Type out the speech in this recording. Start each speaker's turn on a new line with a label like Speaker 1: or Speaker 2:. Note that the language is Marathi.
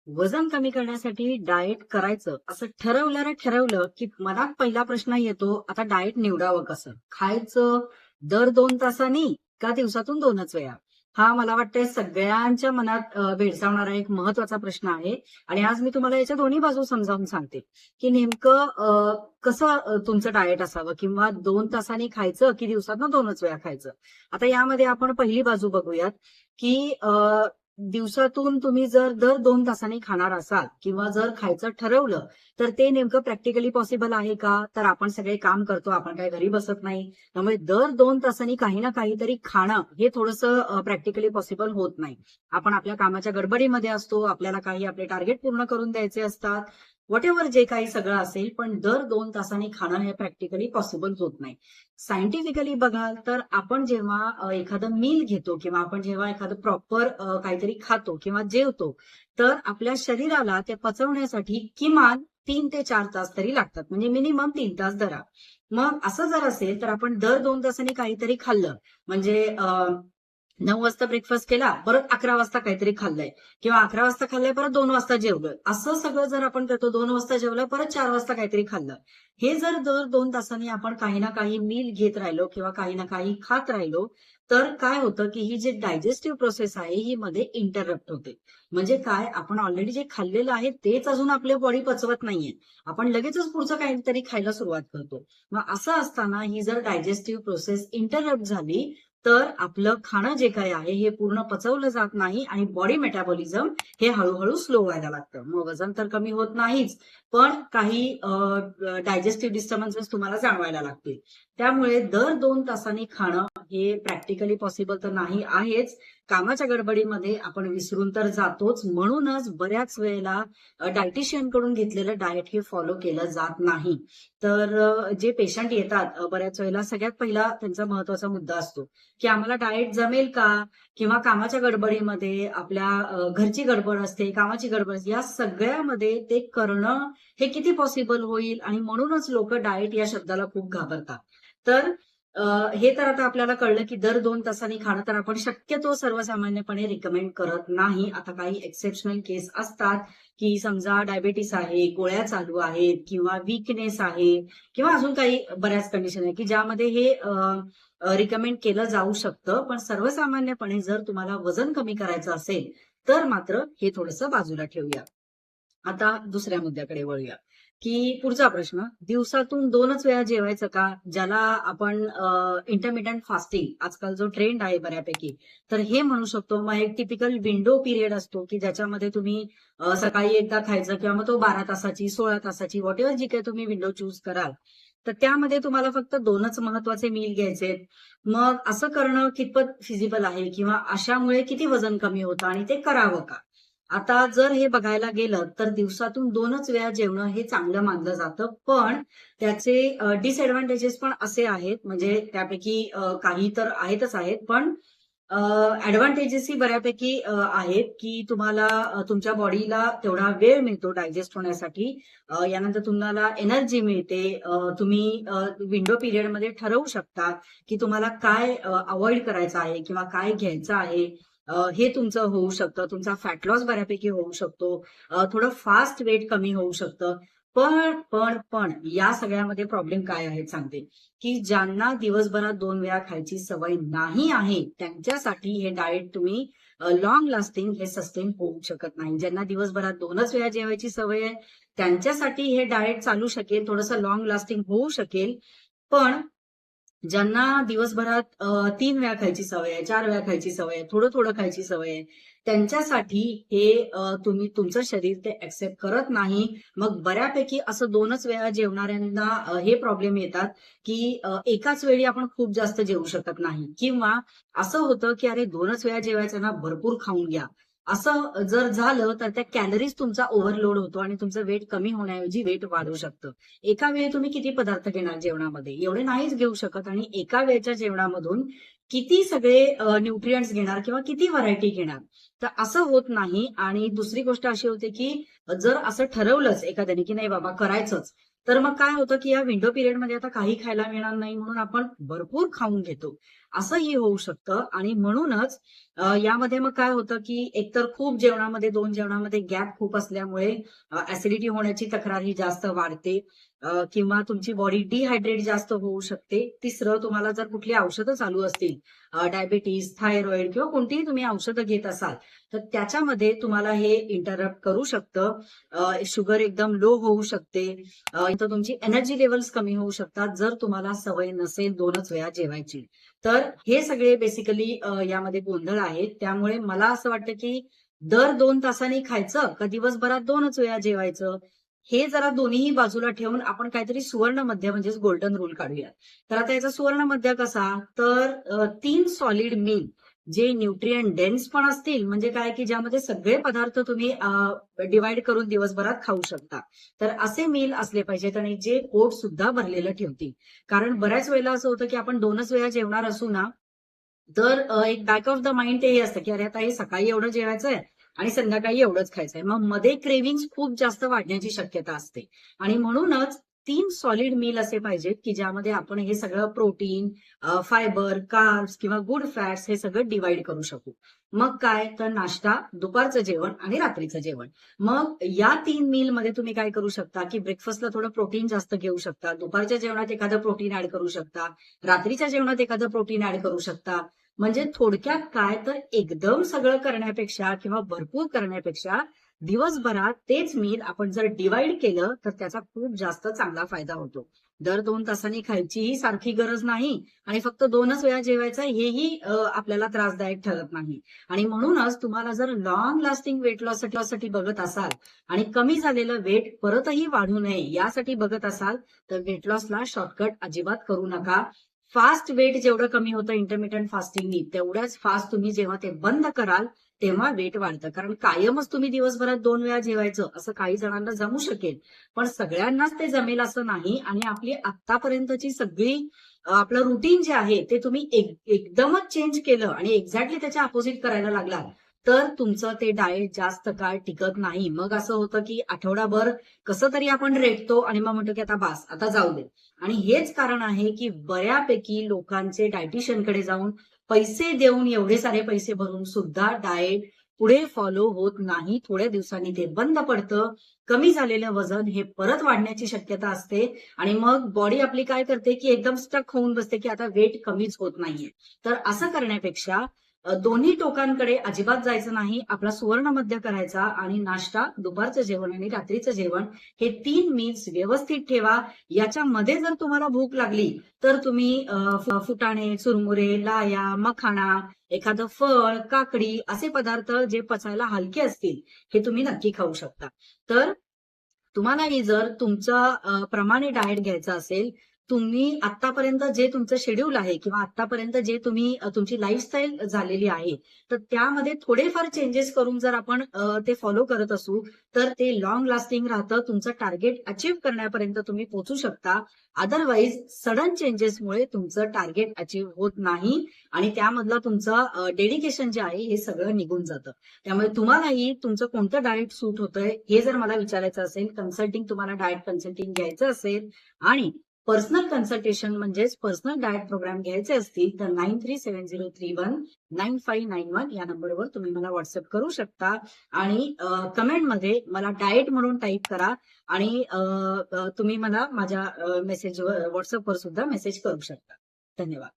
Speaker 1: वजन कमी करण्यासाठी डाएट करायचं असं ठरवलं की मनात पहिला प्रश्न येतो, आता डाएट निवडावं कसं? खायचं दर 2 तासांनी का दिवसातून 2च वेळा? हा मला वाटतंय सगळ्यांच्या मनात भेडसावणारा एक महत्वाचा प्रश्न आहे. आणि आज मी तुम्हाला याच्या दोन्ही बाजू समजावून सांगते, की नेमकं कसं तुमचं डाएट असावं किंवा 2 तासांनी खायचं की दिवसातनं 2च वेळा खायचं. आता यामध्ये आपण पहिली बाजू बघूयात, की दिवसातून तुम्ही जर दर 2 तासांनी खाणार असाल किंवा जर खायचं ठरवलं, तर ते नेमकं प्रॅक्टिकली पॉसिबल आहे का? तर आपण सगळे काम करतो, आपण काही घरी बसत नाही. त्यामुळे दर 2 तासांनी काही ना काहीतरी खाणं हे थोडंसं प्रॅक्टिकली पॉसिबल होत नाही. आपण आपल्या कामाच्या गडबडीमध्ये असतो, आपल्याला काही आपले टार्गेट पूर्ण करून द्यायचे असतात. व्हॉटएव्हर जे काही सगळं असेल, पण दर 2 तासांनी खाणं हे प्रॅक्टिकली पॉसिबल होत नाही. सायंटिफिकली बघाल तर आपण जेव्हा एखादं मील घेतो किंवा आपण जेव्हा एखादं प्रॉपर काहीतरी खातो किंवा जेवतो, तर आपल्या शरीराला ते पचवण्यासाठी किमान 3 ते 4 तास तरी लागतात. म्हणजे मिनिमम 3 तास धरा. मग असं जर असेल तर आपण दर 2 तासांनी काहीतरी खाल्लं, म्हणजे 9 वाजता ब्रेकफास्ट केला, परत 11 वाजता काहीतरी खाल्लंय किंवा 11 वाजता खाल्लंय, परत 2 वाजता जेवलोय. असं सगळं जर आपण करतो, 2 वाजता जेवलं, परत 4 वाजता काहीतरी खाल्लं. हे जर दर 2 तासांनी आपण काही ना काही मील घेत राहिलो किंवा काही ना काही खात राहिलो, तर काय होतं, की ही जी डायजेस्टिव्ह प्रोसेस आहे, ही मध्ये इंटरप्ट होते. म्हणजे काय, आपण ऑलरेडी जे खाल्लेलं आहे तेच अजून आपल्या बॉडी पचवत नाहीये. आपण लगेचच पुढचं काहीतरी खायला सुरुवात करतो. मग असं असताना ही जर डायजेस्टिव्ह प्रोसेस इंटरप्ट झाली, तर आपलं खाणं जे काही आहे हे पूर्ण पचवलं जात नाही आणि बॉडी मेटाबॉलिझम हे हळूहळू स्लो व्हायला लागतं. मग वजन तर कमी होत नाहीच, पण काही डायजेस्टिव्ह डिस्टर्बन्सेस तुम्हाला जाणवायला लागतील. त्यामुळे दर 2 तासांनी खाणं हे प्रॅक्टिकली पॉसिबल तर नाही आहेच. कामाच्या गडबडीमध्ये आपण विसरून तर जातोच. म्हणूनच बऱ्याच वेळेला डायटिशियन कडून घेतलेलं डाएट हे फॉलो केलं जात नाही. तर जे पेशंट येतात बऱ्याच वेळेला सगळ्यात पहिला त्यांचा महत्वाचा मुद्दा असतो, की आम्हाला डाएट जमेल का? किंवा कामाच्या गडबडीमध्ये आपल्या घरची गडबड असते, कामाची गडबड असते. या सगळ्यामध्ये ते करणं हे किती पॉसिबल होईल? आणि म्हणूनच लोकं डाएट या शब्दाला खूप घाबरतात. तर हे तर आता आपल्याला कळलं, की दर 2 तासांनी खाणं तर आपण शक्यतो सर्वसामान्यपणे रिकमेंड करत नाही. आता काही एक्सेप्शनल केस असतात, की समजा डायबिटीस आहे, गोळ्या चालू आहेत किंवा वीकनेस आहे किंवा अजून काही बऱ्याच कंडिशन आहे, की ज्यामध्ये हे रिकमेंड केलं जाऊ शकतं. पण सर्वसामान्यपणे जर तुम्हाला वजन कमी करायचं असेल, तर मात्र हे थोडंसं बाजूला ठेवूया. आता दुसऱ्या मुद्द्याकडे वळूया, की पुढचा प्रश्न, दिवसातून 2च वेळा जेवायचं का? ज्याला आपण इंटरमिटंट फास्टिंग आजकाल जो ट्रेंड आहे बऱ्यापैकी, तर हे म्हणू शकतो. मग एक टिपिकल विंडो पिरियड असतो, की ज्याच्यामध्ये तुम्ही सकाळी एकदा खायचं किंवा मग तो 12 तासाची, 16 तासाची व्हॉटएव्हर जी काही तुम्ही विंडो चूज कराल, तर त्यामध्ये तुम्हाला फक्त 2च महत्वाचे मील घ्यायचेत. मग असं करणं कितपत फिजिबल आहे किंवा अशामुळे किती वजन कमी होतं आणि ते करावं का? आता जर हे बघायला गेलं तर दिवसातून 2च वेळा जेवणं हे चांगलं मानलं जातं. पण त्याचे डिसएडव्हांटेजेस पण असे आहेत, म्हणजे त्यापैकी काही तर आहेतच आहेत, पण ॲडव्हांटेजेसही बऱ्यापैकी आहेत, की तुम्हाला तुमच्या बॉडीला तेवढा वेळ मिळतो डायजेस्ट होण्यासाठी. यानंतर तुम्हाला एनर्जी मिळते. तुम्ही विंडो पिरियडमध्ये ठरवू शकता, की तुम्हाला काय अव्हॉइड करायचं आहे किंवा काय घ्यायचं आहे. हे तुमचं होऊ शकतं. तुमचा फॅट लॉस बऱ्यापैकी होऊ शकतो. थोडं फास्ट वेट कमी होऊ शकतं. पण या सगळ्यामध्ये प्रॉब्लेम काय आहेत सांगते, की ज्यांना दिवसभरात 2 वेळा खायची सवय नाही आहे, त्यांच्यासाठी हे डाएट तुम्ही लाँग लास्टिंग हे सस्टेन होऊ शकत नाही. ज्यांना दिवसभरात 2च वेळा जेवायची सवय आहे, त्यांच्यासाठी हे डाएट चालू शकेल, थोडंसं लाँग लास्टिंग होऊ शकेल. पण ज्यांना दिवसभरात 3 वेळा खायची सवय आहे, 4 वेळा खायची सवय आहे, थोडं-थोडं खायची सवय आहे, त्यांच्यासाठी हे तुम्ही तुमचं शरीर ते एक्सेप्ट करत नाही. मग बऱ्यापैकी असं 2च वेळा जेवणाऱ्यांना हे प्रॉब्लेम येतात, की एकाच वेळी आपण खूप जास्त जेवू शकत नाही किंवा असं होतं, की अरे 2च वेळा जेवायचं ना, भरपूर खाऊन घ्या. असं जर झालं, तर त्या कॅलरीज तुमचा ओव्हरलोड होतो आणि तुमचं वेट कमी होण्याऐवजी वेट वाढू शकतं. एका वेळी तुम्ही किती पदार्थ घेणार जेवणामध्ये? एवढे नाहीच घेऊ शकत आणि एका वेळच्या जेवणामधून किती सगळे न्यूट्रिएंट्स घेणार किंवा किती व्हरायटी घेणार? तर असं होत नाही. आणि दुसरी गोष्ट अशी होते, की जर असं ठरवलंच एखाद्याने, की नाही बाबा करायचंच, तर मग काय होतं, की या विंडो पिरियडमध्ये आता काही खायला मिळणार नाही म्हणून आपण भरपूर खाऊन घेतो असंही होऊ शकतं. आणि म्हणूनच यामध्ये मग काय होतं की एकतर खूप जेवणामध्ये 2 जेवणामध्ये गॅप खूप असल्यामुळे ऍसिडिटी होण्याची तक्रार ही जास्त वाढते. किंवा तुमची बॉडी डिहायड्रेट जास्त होऊ शकते. तिसरं, तुम्हाला जर कुठली औषधं चालू असतील, डायबिटीज, थायरॉइड किंवा कोणतीही तुम्ही औषधं घेत असाल, तर त्याच्यामध्ये तुम्हाला हे इंटरप्ट करू शकतं. शुगर एकदम लो होऊ शकते. तर तुमची एनर्जी लेवल्स कमी होऊ शकतात जर तुम्हाला सवय नसेल 2च वेळा जेवायची. तर हे सगळे बेसिकली यामध्ये गोंधळ आहेत. त्यामुळे मला असं वाटतं की दर 2 तासांनी खायचं का दिवसभरात 2च वेळा जेवायचं, हे जरा दोन्हीही बाजूला ठेवून आपण काहीतरी सुवर्ण मध्य म्हणजेच गोल्डन रूल काढूया. तर आता याचा सुवर्ण मध्य कसा, तर 3 सॉलिड मील जे न्यूट्रिएंट डेन्स पण असतील, म्हणजे काय की ज्यामध्ये सगळे पदार्थ तुम्ही डिवाइड करून दिवसभरात खाऊ शकता. तर असे मील असले पाहिजेत आणि जे पोट सुद्धा भरलेलं ठेवतील. कारण बऱ्याच वेळेला असं होतं की आपण 2च वेळा जेवणार असू ना, तर एक बॅक ऑफ द माइंड तेही असतं की अरे आता हे सकाळी एवढं जेवायचंय आणि संध्याकाळी एवढंच खायचंय. मग मध्ये क्रेव्हिंग्स खूप जास्त वाढण्याची शक्यता असते. आणि म्हणूनच 3 सॉलिड मील असे पाहिजेत की ज्यामध्ये आपण हे सगळं प्रोटीन, फायबर, कार्ब्स किंवा गुड फॅट्स हे सगळं डिवाइड करू शकू. मग काय, तर नाश्ता, दुपारचं जेवण आणि रात्रीचं जेवण. मग या 3 मील मध्ये तुम्ही काय करू शकता की ब्रेकफास्टला थोडं प्रोटीन जास्त घेऊ शकता, दुपारच्या जेवणात एखादं प्रोटीन ऍड करू शकता, रात्रीच्या जेवणात एखादं प्रोटीन ऍड करू शकता. म्हणजे थोडक्यात काय, तर एकदम सगळं करण्यापेक्षा किंवा भरपूर करण्यापेक्षा दिवसभरात तेच मील आपण जर डिवाइड केलं तर त्याचा खूप जास्त चांगला फायदा होतो. दर 2 तासांनी खायचीही सारखी गरज नाही आणि फक्त 2च वेळा जेवायचं हेही आपल्याला त्रासदायक ठरत नाही. आणि म्हणूनच तुम्हाला जर लॉंग लास्टिंग वेट लॉससाठी बघत असाल आणि कमी झालेलं वेट परतही वाढू नये यासाठी बघत असाल, तर वेट लॉसला शॉर्टकट अजिबात करू नका. फास्ट वेट जेवढं कमी होतं इंटरमिटंट फास्टिंगनी, तेवढ्याच फास्ट तुम्ही जेव्हा ते बंद कराल तेव्हा वेट वाढतं. कारण कायमच तुम्ही दिवसभरात 2 वेळा जेवायचं असं काही जणांना जमू शकेल, पण सगळ्यांनाच ते जमेल असं नाही. आणि आपली आतापर्यंतची सगळी आपलं रुटीन जे आहे ते तुम्ही एकदमच चेंज केलं आणि एक्झॅक्टली त्याच्या अपोजिट करायला लागला, तर तुमचं ते डाएट जास्त काळ टिकत नाही. मग असं होतं की आठवडाभर कसं तरी आपण रेटतो आणि मग म्हणतो की आता बास, आता जाऊ दे. आणि हेच कारण आहे की बऱ्यापैकी लोकांचे डायटिशियनकडे जाऊन पैसे देऊन, एवढे सारे पैसे भरून सुद्धा डाएट पुढे फॉलो होत नाही. थोड्या दिवसांनी ते बंद पडतं. कमी झालेलं वजन हे परत वाढण्याची शक्यता असते आणि मग बॉडी आपली काय करते की एकदम स्टक होऊन बसते की आता वेट कमीच होत नाहीये. तर असं करण्यापेक्षा दोन्ही टोकांकडे अजिबात जायचं नाही. आपला सुवर्ण मध्य करायचा आणि नाश्ता, दुपारचं जेवण आणि रात्रीचं जेवण हे 3 मील्स व्यवस्थित ठेवा. याच्यामध्ये जर तुम्हाला भूक लागली तर तुम्ही फुटाणे, चुरमुरे, लाया, मखाणा, एखादं फळ, काकडी असे पदार्थ जे पचायला हलके असतील हे तुम्ही नक्की खाऊ शकता. तर तुम्हालाही जर तुमचं प्रमाणे डाएट घ्यायचं असेल, तुम्ही आतापर्यंत जे तुमचं शेड्यूल आहे किंवा आतापर्यंत जे तुम्ही तुमची लाईफस्टाईल झालेली आहे, तर त्यामध्ये थोडेफार चेंजेस करून जर आपण ते फॉलो करत असू, तर ते लाँग लास्टिंग राहतं. तुमचं टार्गेट अचीव्ह करण्यापर्यंत तुम्ही पोहोचू शकता. अदरवाईज सडन चेंजेसमुळे तुमचं टार्गेट अचीव्ह होत नाही आणि त्यामधलं तुमचं डेडिकेशन जे आहे हे सगळं निघून जातं. त्यामुळे तुम्हालाही तुमचं कोणतं डाएट सूट होतंय हे जर मला विचारायचं असेल, कन्सल्टिंग तुम्हाला डाएट कन्सल्टिंग घ्यायचं असेल आणि पर्सनल कन्सल्टेशन म्हणजेच पर्सनल डाएट प्रोग्राम घ्यायचे असतील, तर 9370319591 या नंबरवर तुम्ही मला व्हॉट्सअप करू शकता आणि कमेंटमध्ये मला डाएट म्हणून टाईप करा आणि तुम्ही मला माझ्या मेसेजवर व्हॉट्सअपवर सुद्धा मेसेज करू शकता. धन्यवाद.